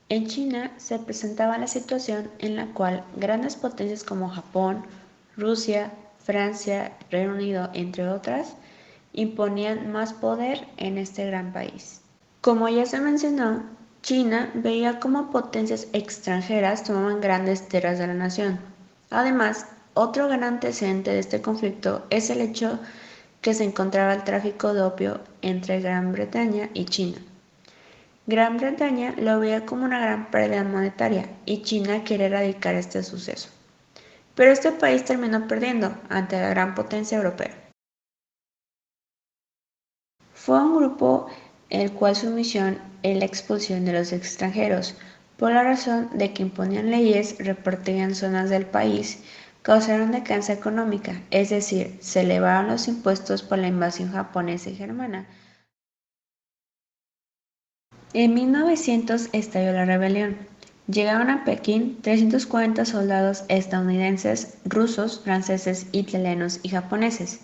En China se presentaba la situación en la cual grandes potencias como Japón, Rusia, Francia, Reino Unido, entre otras, imponían más poder en este gran país. Como ya se mencionó, China veía cómo potencias extranjeras tomaban grandes tierras de la nación. Además, otro gran antecedente de este conflicto es el hecho que se encontraba el tráfico de opio entre Gran Bretaña y China. Gran Bretaña lo veía como una gran pérdida monetaria y China quería erradicar este suceso. Pero este país terminó perdiendo ante la gran potencia europea. Fue un grupo el cual su misión era la expulsión de los extranjeros, por la razón de que imponían leyes, repartían zonas del país, causaron decadencia económica, es decir, se elevaron los impuestos por la invasión japonesa y germana. En 1900 estalló la rebelión. Llegaron a Pekín 340 soldados estadounidenses, rusos, franceses, italianos y japoneses.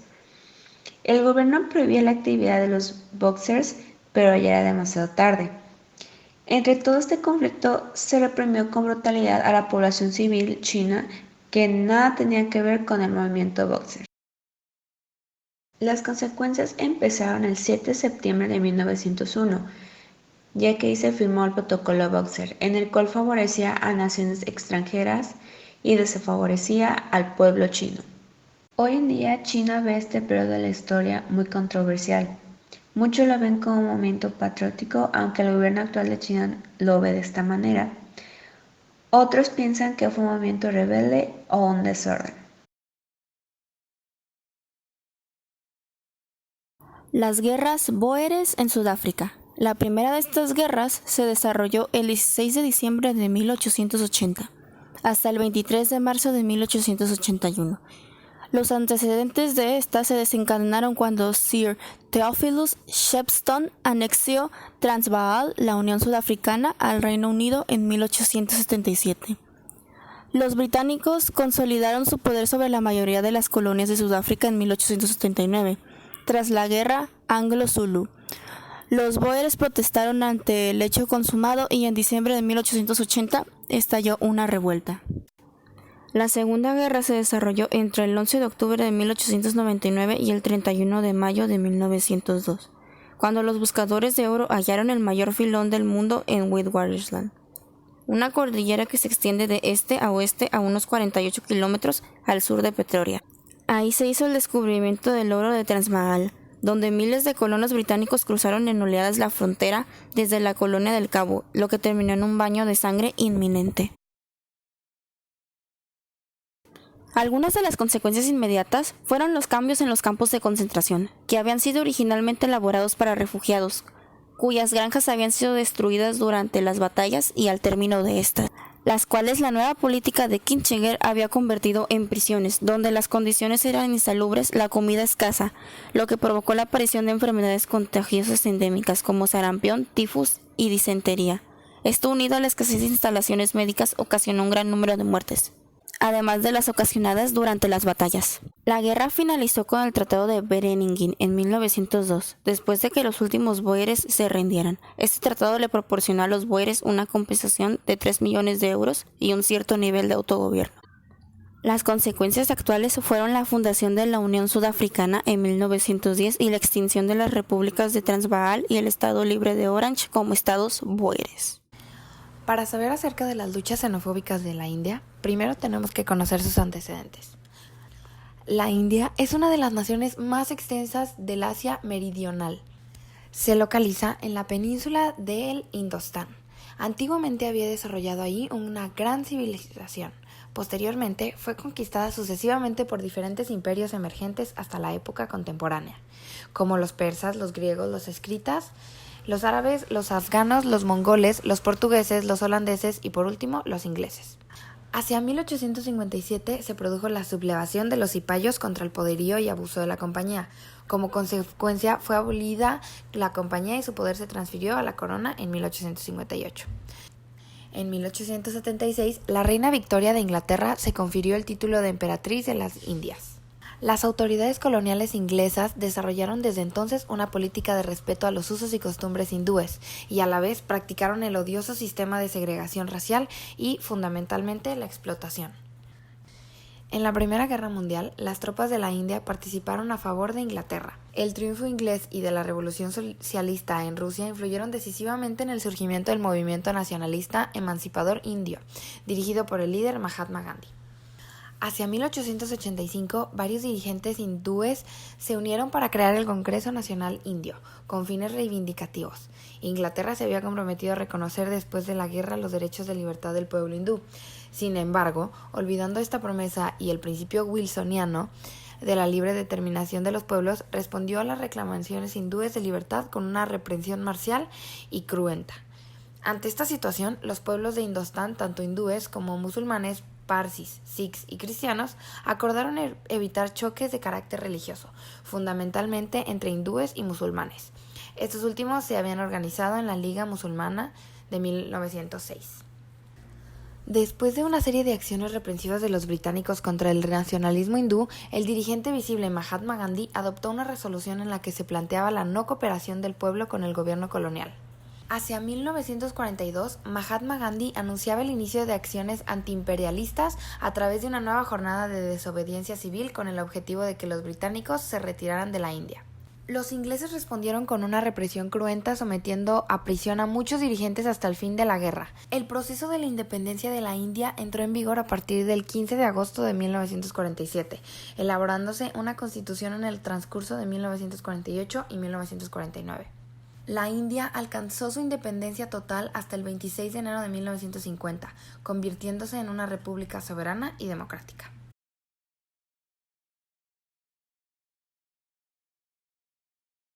El gobierno prohibía la actividad de los boxers, pero ya era demasiado tarde. Entre todo este conflicto se reprimió con brutalidad a la población civil china que nada tenía que ver con el movimiento boxer. Las consecuencias empezaron el 7 de septiembre de 1901, ya que ahí se firmó el protocolo Boxer, en el cual favorecía a naciones extranjeras y desfavorecía al pueblo chino. Hoy en día China ve este periodo de la historia muy controversial. Muchos lo ven como un momento patriótico, aunque el gobierno actual de China lo ve de esta manera. Otros piensan que fue un movimiento rebelde o un desorden. Las guerras bóeres en Sudáfrica. La primera de estas guerras se desarrolló el 16 de diciembre de 1880 hasta el 23 de marzo de 1881. Los antecedentes de esta se desencadenaron cuando Sir Theophilus Shepstone anexió Transvaal, la Unión Sudafricana, al Reino Unido en 1877. Los británicos consolidaron su poder sobre la mayoría de las colonias de Sudáfrica en 1879, tras la guerra anglo-zulu. Los bóeres protestaron ante el hecho consumado y en diciembre de 1880 estalló una revuelta. La Segunda Guerra se desarrolló entre el 11 de octubre de 1899 y el 31 de mayo de 1902, cuando los buscadores de oro hallaron el mayor filón del mundo en Witwatersrand, una cordillera que se extiende de este a oeste a unos 48 kilómetros al sur de Pretoria. Ahí se hizo el descubrimiento del oro de Transvaal, donde miles de colonos británicos cruzaron en oleadas la frontera desde la colonia del Cabo, lo que terminó en un baño de sangre inminente. Algunas de las consecuencias inmediatas fueron los cambios en los campos de concentración, que habían sido originalmente elaborados para refugiados, cuyas granjas habían sido destruidas durante las batallas y al término de estas, las cuales la nueva política de Kincheger había convertido en prisiones, donde las condiciones eran insalubres, la comida escasa, lo que provocó la aparición de enfermedades contagiosas endémicas como sarampión, tifus y disentería. Esto, unido a la escasez de instalaciones médicas, ocasionó un gran número de muertes, además de las ocasionadas durante las batallas. La guerra finalizó con el Tratado de Vereeniging en 1902, después de que los últimos bóeres se rindieran. Este tratado le proporcionó a los bóeres una compensación de 3 millones de euros y un cierto nivel de autogobierno. Las consecuencias actuales fueron la fundación de la Unión Sudafricana en 1910 y la extinción de las repúblicas de Transvaal y el Estado Libre de Orange como estados bóeres. Para saber acerca de las luchas xenofóbicas de la India, primero tenemos que conocer sus antecedentes. La India es una de las naciones más extensas del Asia meridional. Se localiza en la península del Indostán. Antiguamente había desarrollado ahí una gran civilización. Posteriormente fue conquistada sucesivamente por diferentes imperios emergentes hasta la época contemporánea, como los persas, los griegos, los escritas, los árabes, los afganos, los mongoles, los portugueses, los holandeses y por último los ingleses. Hacia 1857 se produjo la sublevación de los cipayos contra el poderío y abuso de la compañía. Como consecuencia fue abolida la compañía y su poder se transfirió a la corona en 1858. En 1876, la reina Victoria de Inglaterra se confirió el título de emperatriz de las Indias. Las autoridades coloniales inglesas desarrollaron desde entonces una política de respeto a los usos y costumbres hindúes y a la vez practicaron el odioso sistema de segregación racial y, fundamentalmente, la explotación. En la Primera Guerra Mundial, las tropas de la India participaron a favor de Inglaterra. El triunfo inglés y de la revolución socialista en Rusia influyeron decisivamente en el surgimiento del movimiento nacionalista emancipador indio, dirigido por el líder Mahatma Gandhi. Hacia 1885, varios dirigentes hindúes se unieron para crear el Congreso Nacional Indio, con fines reivindicativos. Inglaterra se había comprometido a reconocer después de la guerra los derechos de libertad del pueblo hindú. Sin embargo, olvidando esta promesa y el principio wilsoniano de la libre determinación de los pueblos, respondió a las reclamaciones hindúes de libertad con una represión marcial y cruenta. Ante esta situación, los pueblos de Indostán, tanto hindúes como musulmanes, parsis, sikhs y cristianos, acordaron evitar choques de carácter religioso, fundamentalmente entre hindúes y musulmanes. Estos últimos se habían organizado en la Liga Musulmana de 1906. Después de una serie de acciones represivas de los británicos contra el nacionalismo hindú, el dirigente visible Mahatma Gandhi adoptó una resolución en la que se planteaba la no cooperación del pueblo con el gobierno colonial. Hacia 1942, Mahatma Gandhi anunciaba el inicio de acciones antiimperialistas a través de una nueva jornada de desobediencia civil con el objetivo de que los británicos se retiraran de la India. Los ingleses respondieron con una represión cruenta, sometiendo a prisión a muchos dirigentes hasta el fin de la guerra. El proceso de la independencia de la India entró en vigor a partir del 15 de agosto de 1947, elaborándose una constitución en el transcurso de 1948 y 1949. La India alcanzó su independencia total hasta el 26 de enero de 1950, convirtiéndose en una república soberana y democrática.